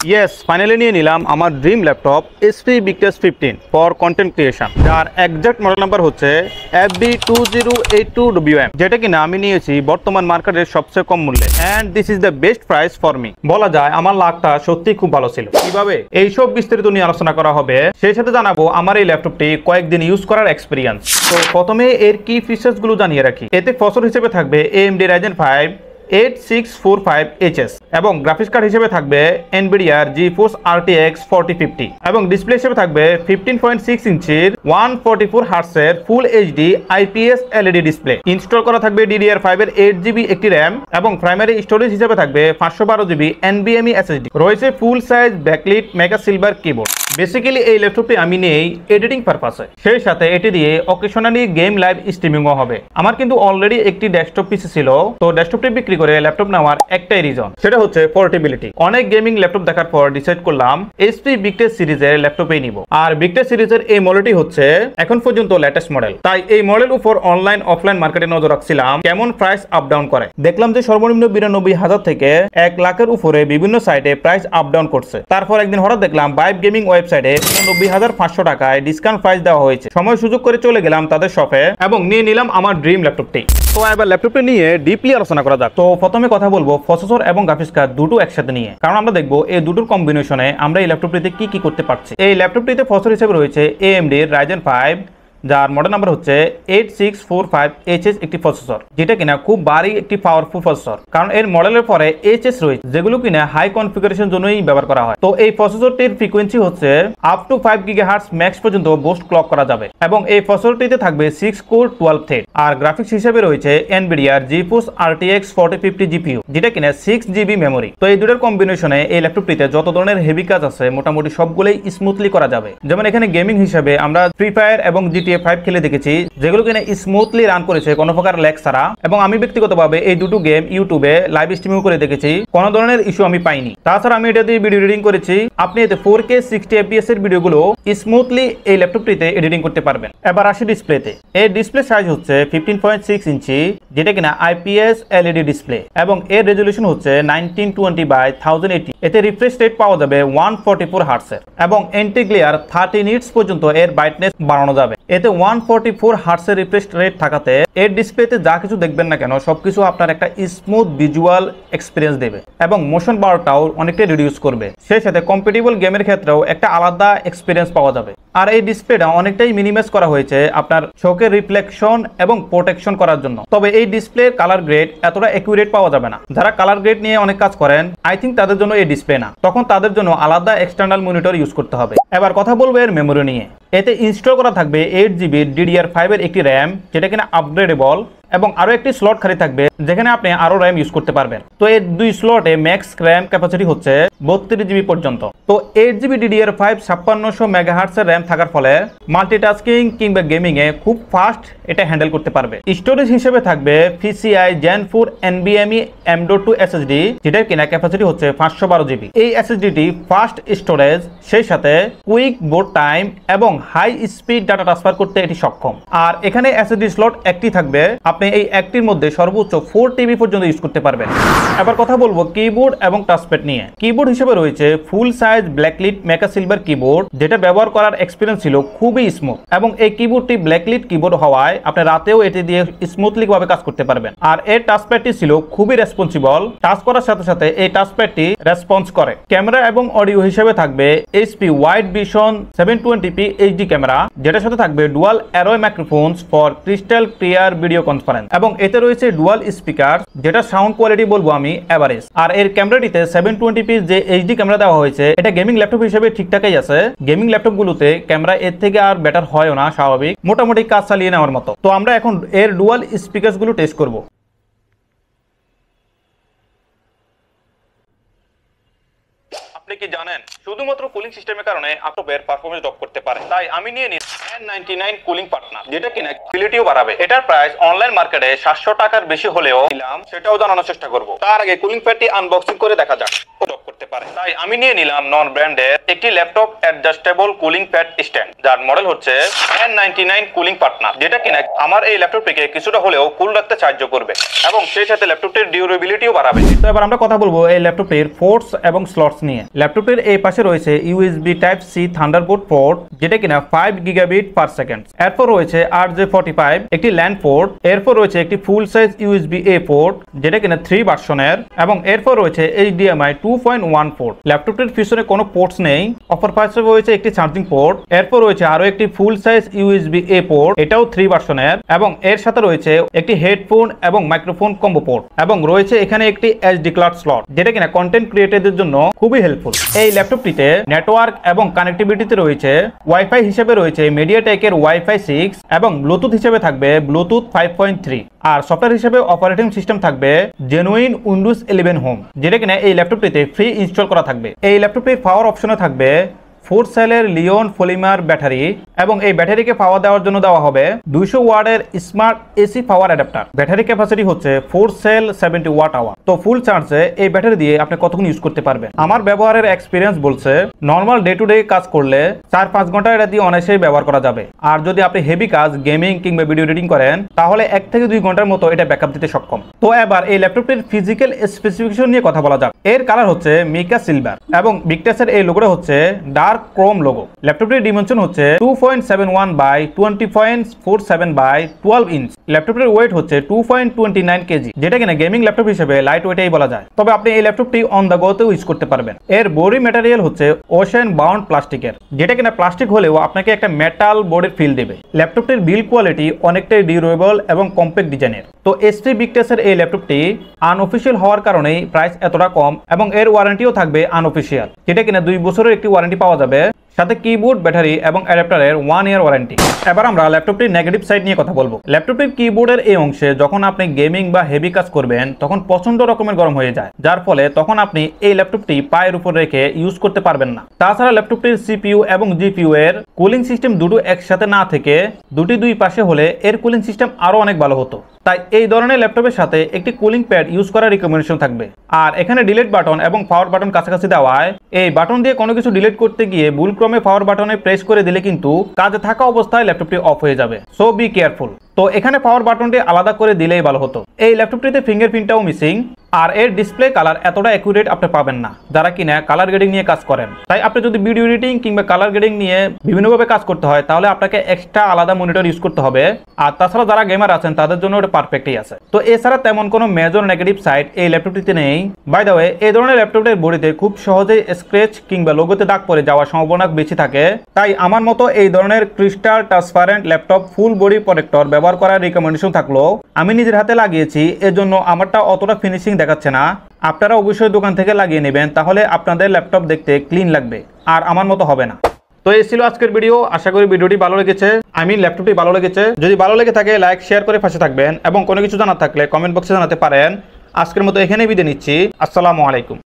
Yes, finally নিয়ে নিলাম আমার dream laptop HP Victus 15 for content creation, যার এক্সাক্ট মডেল নাম্বার হচ্ছে FB2082WM, যেটা কিনা আমি নিয়েছি বর্তমান মার্কেটের সবচেয়ে কম মূল্যে। And this is the best price for me. বলা যায় আমার লাকটা সত্যি খুব ভালো ছিল। কিভাবে এইসব বিস্তারিত নিয়ে আলোচনা করা হবে, সেই সাথে জানাবো আমার এই ল্যাপটপটি কয়েকদিন ইউজ করার এক্সপিরিয়েন্স। তো প্রথমে এর কি ফিচার্স গুলো জানিয়ে রাখি। এতে প্রসেসর হিসেবে থাকবে AMD Ryzen 5 8645HS এবং গ্রাফিক্স কার্ড হিসেবে থাকবে NVIDIA GeForce RTX 4050 এবং ডিসপ্লে হিসেবে থাকবে 15.6 ইঞ্চির 144 Hz ফুল HD IPS LED display. Install করা থাকবে DDR5 এর 8GB একটি RAM এবং প্রাইমারি স্টোরেজ হিসেবে থাকবে 512GB NVMe SSD। রয়েছে full size backlit mega silver keyboard. Basically এই ল্যাপটপটি আমি নেই এডিটিং পারপাসে, সেই সাথে এটি দিয়ে অকেশনালি গেম লাইভ স্ট্রিমিংও হবে। আমার কিন্তু অলরেডি একটি ডেস্কটপ পিসি ছিল, তো ডেস্কটপটি বিক্রি করে ল্যাপটপ নেওয়ার একটাই রিজন, সেটা হচ্ছে পোর্টেবিলিটি। অনেক গেমিং ল্যাপটপ দেখার পর ডিসাইড করলাম HP Victus সিরিজের ল্যাপটপই নিব। আর Victus সিরিজের এই মডেলটি হচ্ছে এখন পর্যন্ত লেটেস্ট মডেল, তাই এই মডেল উপর অনলাইন অফলাইন মার্কেটে নজর রাখছিলাম কেমন প্রাইস আপ ডাউন করে। দেখলাম যে সর্বনিম্ন 92,000 থেকে 1 লাখের উপরে বিভিন্ন সাইটে প্রাইস আপ ডাউন করছে। তারপর একদিন হঠাৎ দেখলাম ভাইব গেমিং ওয়েবসাইটে 90,500 টাকায় ডিসকাউন্ট প্রাইস দেওয়া হয়েছে। সময় সুযোগ করে চলে গেলাম তাদের শপে এবং নিয়ে নিলাম আমার ড্রিম ল্যাপটপটি। তো এবার ল্যাপটপটি নিয়ে ডিপলি আলোচনা করা যাক। তো প্রথমে কথা বলবো প্রসেসর এবং গ্রাফিক্স কার্ড দুটো একসাথে নিয়ে, কারণ আমরা দেখবো এই দুটোর কম্বিনেশনে আমরা এই ল্যাপটপটিতে কি কি করতে পারছি। এই ল্যাপটপটিতে প্রসেসর হিসেবে রয়েছে AMD Ryzen 5, যার মডেল নাম্বার হচ্ছে 8645HS একটি প্রসেসর, যেটা কিনা খুব ভারী একটি পাওয়ারফুল প্রসেসর, কারণ এর মডেলের পরে HS রয়েছে, যেগুলো কিনা হাই কনফিগারেশন জন্যই ব্যবহার করা হয়। তো এই প্রসেসরটির ফ্রিকোয়েন্সি হচ্ছে আপ টু 5 GHz ম্যাক্স পর্যন্ত বুস্ট ক্লক করা যাবে এবং এই প্রসেসরটিতে থাকবে 6 কোর 12 থ্রেড। আর গ্রাফিক্স হিসেবে রয়েছে NVIDIA GeForce RTX 4050 GPU, যেটা কিনা 6GB মেমোরি। তো এই দুটোর কম্বিনেশনে এই ল্যাপটপটিতে যত ধরনের হেভি কাজ আছে মোটামুটি সবগুলোই স্মুথলি করা যাবে। যেমন এখানে গেমিং হিসেবে আমরা ফ্রি ফায়ার এবং GTA 5 খেলে দেখেছি, যেগুলো কিনা স্মুথলি রান করেছে কোনো প্রকার ল্যাগ ছাড়া। এবং আমি ব্যক্তিগতভাবে এই দুটো গেম ইউটিউবে লাইভ স্ট্রিমিং করে দেখেছি, কোনো ধরনের ইস্যু আমি পাইনি। তাছাড়া আমি এটা দিয়ে ভিডিও এডিটিং করেছি, আপনি এতে 4K 60 FPS এর ভিডিওগুলো স্মুথলি এই ল্যাপটপটিতে এডিটিং করতে পারবেন। এবার আসি ডিসপ্লেতে। এই ডিসপ্লে সাইজ হচ্ছে 15.6 ইঞ্চি, যেটা কিনা IPS LED ডিসপ্লে এবং এর রেজলিউশন হচ্ছে 1920x1080। এতে রিফ্রেশ রেট পাওয়া যাবে 144 Hz এবং এন্টি গ্লেয়ার 30 নিটস পর্যন্ত এর ব্রাইটনেস বাড়ানো যাবে। এতে 144 Hz এর রিফ্রেশ রেট থাকাতে এর ডিসপ্লেতে যা কিছু দেখবেন না কেন সবকিছু আপনার একটা স্মুথ ভিজুয়াল এক্সপিরিয়েন্স দেবে এবং মোশন ব্লারটাও অনেকটা রিডিউস করবে। সেই সাথে কম্পিটিবল গেমের ক্ষেত্রেও একটা আলাদা এক্সপিরিয়েন্স পাওয়া যাবে। আর এই ডিসপ্লেটা অনেকটাই মিনিমাইজ করা হয়েছে আপনার চোখের রিফ্লেকশন এবং প্রোটেকশন করার জন্য। তবে এই ডিসপ্লের কালার গ্রেড এতটা অ্যাকুরেট পাওয়া যাবে না। যারা কালার গ্রেড নিয়ে অনেক কাজ করেন, আই থিঙ্ক তাদের জন্য এই ডিসপ্লে না, তখন তাদের জন্য আলাদা এক্সটার্নাল মনিটর ইউজ করতে হবে। এবার কথা বলবো এর মেমোরি নিয়ে। এতে ইনস্টল করা থাকবে 8GB DDR5 এর একটি RAM, যেটা কিনা আপগ্রেডেবল এবং আরো একটি স্লট খালি থাকবে যেখানে আপনি আরো RAM ইউজ করতে পারবেন। তো এই দুই স্লটে ম্যাক্স RAM ক্যাপাসিটি হচ্ছে 32GB পর্যন্ত। তো 8GB DDR5 5600 MHz এর RAM থাকার ফলে মাল্টিটাস্কিং কিংবা গেমিং এ খুব ফাস্ট এটা হ্যান্ডেল করতে পারবে। স্টোরেজ হিসেবে থাকবে PCI Gen 4 NVMe M.2 SSD, যেটার কিনা ক্যাপাসিটি হচ্ছে 512GB। এই SSDটি ফাস্ট স্টোরেজ, সেই সাথে কুইক বুট টাইম এবং হাই স্পিড ডাটা ট্রান্সফার করতে এটি সক্ষম। আর এখানে SSD স্লট একটি থাকবে, আপনি এই একটির মধ্যে সর্বোচ্চ 4TB পর্যন্ত ইউজ করতে পারবেন। এবার কথা বলবো কিবোর্ড এবং টাচপ্যাড নিয়ে। কিবোর্ড হিসেবে রয়েছে full size backlit mega silver keyboard, যেটা ব্যবহার করার এক্সপিরিয়েন্স ছিল খুবই স্মুথ এবং এই কিবোর্ডটি ব্ল্যাকলিট কিবোর্ড হওয়ায় আপনি রাতেও এটি দিয়ে স্মুথলি ভাবে কাজ করতে পারবেন। আর এর টাচপ্যাডটি ছিল খুবই রেসপন্সিবল, টাচ করার সাথে সাথে এই টাচপ্যাডটি রেসপন্স করে। ক্যামেরা এবং অডিও হিসেবে থাকবে HP wide vision 720p HD camera, যেটার সাথে থাকবে dual arrow মাইক্রোফোনস for crystal clear video conference এবং এতে রয়েছে ডুয়াল স্পিকার, যেটা সাউন্ড কোয়ালিটি বলবো আমি এভারেজ। আর এর ক্যামেরাটিতে 720p যে HD ক্যামেরা দেওয়া হয়েছে, এটা গেমিং ল্যাপটপ হিসেবে ঠিকঠাকই আছে। গেমিং ল্যাপটপ গুলোতে ক্যামেরা এর থেকে আর বেটার হয় না, স্বাভাবিক মোটামুটি কাজ চালিয়ে নেওয়ার মতো। তো আমরা এখন এর ডুয়াল স্পিকারস গুলো টেস্ট করব। আপনি কি জানেন শুধুমাত্র কুলিং সিস্টেমের কারণে ল্যাপটপের পারফরম্যান্স ড্রপ করতে পারে? তাই আমি নিয়ে নিই N99 কুলিং পার্টনার, যেটা কিনা কোয়ালিটিও বাড়াবে। এটার প্রাইস অনলাইন মার্কেটে 700 টাকার বেশি হলেও নিলাম, সেটাও জানানোর চেষ্টা করব। তার আগে কুলিং প্যাডটি আনবক্সিং করে দেখা যাক। ড্রপ করতে করতে পারে। তাই আমি নিয়ে নিলাম নন ব্র্যান্ডের একটি laptop adjustable cooling pad stand, যার মডেল হচ্ছে N99 কুলিং পার্টনার, যেটা কিনা আমার এই ল্যাপটপটিকে কিছুটা হলেও কুল রাখতে সাহায্য করবে এবং সেই সাথে ল্যাপটপটির ডিউরেবিলিটিও বাড়াবে। তো এবার আমরা কথা বলবো এই ল্যাপটপটির পোর্টস এবং স্লটস নিয়ে। ল্যাপটপটির এই পাশে রয়েছে USB type C Thunderbolt port, যেটা কিনা 5 গিগাবিট পার সেকেন্ড। এরপর রয়েছে RJ45 একটি ল্যান্ড পোর্ট। এরপর রয়েছে একটি ফুল সাইজ ইউএসবি এ পোর্ট, যেটা কিনা 3 ভার্সনের, এবং এরপর রয়েছে HDMI 2.1 পোর্ট। ল্যাপটপটির পিছনে কোনো পোর্টস নেই। অপর পাশে রয়েছে একটি চার্জিং পোর্ট। এরপর রয়েছে আরো একটি ফুল সাইজ ইউএসবি এ পোর্ট, এটাও 3 ভার্সনের, এবং এর সাথে রয়েছে একটি হেডফোন এবং মাইক্রোফোন কম্বো পোর্ট, এবং রয়েছে এখানে একটি এসডি কার্ড স্লট, যেটা কিনা কন্টেন্ট ক্রিয়েটরদের জন্য খুবই হেল্পফুল। এই ল্যাপটপটিতে নেটওয়ার্ক এবং কানেক্টিভিটিতে রয়েছে ওয়াইফাই হিসেবে রয়েছে মিডিয়াটেকের ওয়াইফাই 6 এবং ব্লুটুথ হিসেবে থাকবে ব্লুটুথ 5.3, আর সফটওয়্যার হিসেবে অপারেটিং সিস্টেম থাকবে জেনুইন উইন্ডোজ 11 হোম, যেটা কিনা এই ল্যাপটপটিতে ফ্রি ইনস্টল করা থাকবে। এই ল্যাপটপটির পাওয়ার অপশনে থাকবে 4 সেলের লিওন পলিমার ব্যাটারি, এবং এই ব্যাটারিকে পাওয়ার দেওয়ার জন্য দেওয়া হবে 200 ওয়াটের smart AC power adapter. Battery capacity হচ্ছে 4 সেল 70 ওয়াট আওয়ার। তো ফুল চার্জে এই ব্যাটারি দিয়ে আপনি কতক্ষণ ইউজ করতে পারবেন? আমার ব্যবহারের এক্সপিরিয়েন্স বলছে নর্মাল ডে টু ডে কাজ করলে 4-5 ঘন্টা এটা দিয়ে অনায়াসেই ব্যবহার করা যাবে। আর যদি আপনি হেভি কাজ গেমিং কিংবা ভিডিও এডিটিং করেন, তাহলে 1 থেকে 2 ঘন্টার মতো এটা ব্যাকআপ দিতে সক্ষম। তো এবার এই ল্যাপটপটির ফিজিক্যাল স্পেসিফিকেশন নিয়ে কথা বলা যাক। এর কালার হচ্ছে মিকা সিলভার, এবং ভিক্টাসের এই লোগোটা হচ্ছে ডার্ক ক্রোম লোগো। ল্যাপটপটির ডিমেনশন হচ্ছে 2.71 বাই 20.47 বাই 12 ইঞ্চ। ল্যাপটপটির ওয়েট হচ্ছে 2.29 কেজি, যেটা কিনা গেমিং ল্যাপটপ হিসেবে লাইট ওয়েটেই বলা যায়। তবে আপনি এই ল্যাপটপটি অন দ্য গোতেও ইউজ করতে পারবেন। এর বডি ম্যাটেরিয়াল হচ্ছে ওশেন বাউন্ড প্লাস্টিকের, যেটা কিনা প্লাস্টিক হলেও আপনাকে একটা মেটাল বডির ফিল দেবে। ল্যাপটপটির বিল্ড কোয়ালিটি অনেকটাই ডিউরেবল এবং কম্প্যাক্ট ডিজাইনের। তো এসপি ভিক্টাসের এই ল্যাপটপটি আনঅফিসিয়াল হওয়ার কারণেই প্রাইস এতটা কম, এবং এর ওয়ারেন্টিও থাকবে আনঅফিসিয়াল, যেটা কিনা 2 বছরের একটি ওয়ারেন্টি পাওয়া যাবে, সাথে কিবোর্ড, ব্যাটারি এবং অ্যাডাপ্টারের 1 ইয়ার ওয়ারেন্টি। এবার আমরা ল্যাপটপটির নেগেটিভ সাইড নিয়ে কথা বলবো। ল্যাপটপটির কিবোর্ডের এই অংশে যখন আপনি গেমিং বা হেভি কাজ করবেন, তখন প্রচন্ড রকমের গরম হয়ে যায়, যার ফলে তখন আপনি এই ল্যাপটপটি পায়ের উপর রেখে ইউজ করতে পারবেন না। তাছাড়া ল্যাপটপটির সিপিইউ এবং জিপিইউ এর কুলিং সিস্টেম দুটো একসাথে না থেকে দুটি দুই পাশে হলে এর কুলিং সিস্টেম আরো অনেক ভালো হতো। তাই এই ধরনের ল্যাপটপের সাথে একটি কুলিং প্যাড ইউজ করার রিকমেন্ডেশন থাকবে। আর এখানে ডিলিট বাটন এবং পাওয়ার বাটন কাছাকাছি দেওয়ায় এই বাটন দিয়ে কোনো কিছু ডিলিট করতে গিয়ে ভুলক্রমে পাওয়ার বাটনে প্রেস করে দিলে কিন্তু কাজে থাকা অবস্থায় ল্যাপটপটি অফ হয়ে যাবে। So be careful. তো এখানে পাওয়ার বাটনটি আলাদা করে দিলেই ভালো হতো। এই ল্যাপটপটিতে ফিঙ্গারপ্রিন্টটাও মিসিং, আর এর ডিসপ্লে কালার এতটা অ্যাকুরেট আপনি পাবেন না যারা কিনা কালার গ্রেডিং নিয়ে কাজ করেন। তাই আপনি যদি ভিডিও এডিটিং কিংবা কালার গ্রেডিং নিয়ে বিভিন্নভাবে কাজ করতে হয়, তাহলে আপনাকে এক্সট্রা আলাদা মনিটর ইউজ করতে হবে। আর তাছাড়া যারা গেমার আছেন তাদের জন্য ওটা পারফেক্টই আছে। তো এছাড়া তেমন কোনো মেজর নেগেটিভ সাইড এই ল্যাপটপটিতে নেই। বাই দ্য ওয়ে, এই ধরনের ল্যাপটপের বডিতে খুব সহজেই স্ক্র্যাচ কিংবা লোগোতে দাগ পড়ে যাওয়ার সম্ভাবনা বেশি থাকে। তাই আমার মতো এই ধরনের crystal transparent laptop full body protector ব্যবহার করার রিকমেন্ডেশন থাকলো। আমি নিজের হাতে লাগিয়েছি, এজন্য আমারটা অতটা ফিনিশিং দেখাচ্ছে না। আপনারা অবশ্যই দোকান থেকে লাগিয়ে নেবেন, তাহলে আপনাদের ল্যাপটপ দেখতে ক্লিন লাগবে আর আমার মতো হবে না। তো এই ছিল আজকের ভিডিও। আশা করি ভিডিওটি ভালো লেগেছে, ল্যাপটপটি ভালো লেগেছে। যদি ভালো লেগে থাকে লাইক শেয়ার করে পাশে থাকবেন, এবং কোনো কিছু জানার থাকলে কমেন্ট বক্সে জানাতে পারেন। আজকের মতো এখানেই বিদায় নিচ্ছি। আসসালামু আলাইকুম।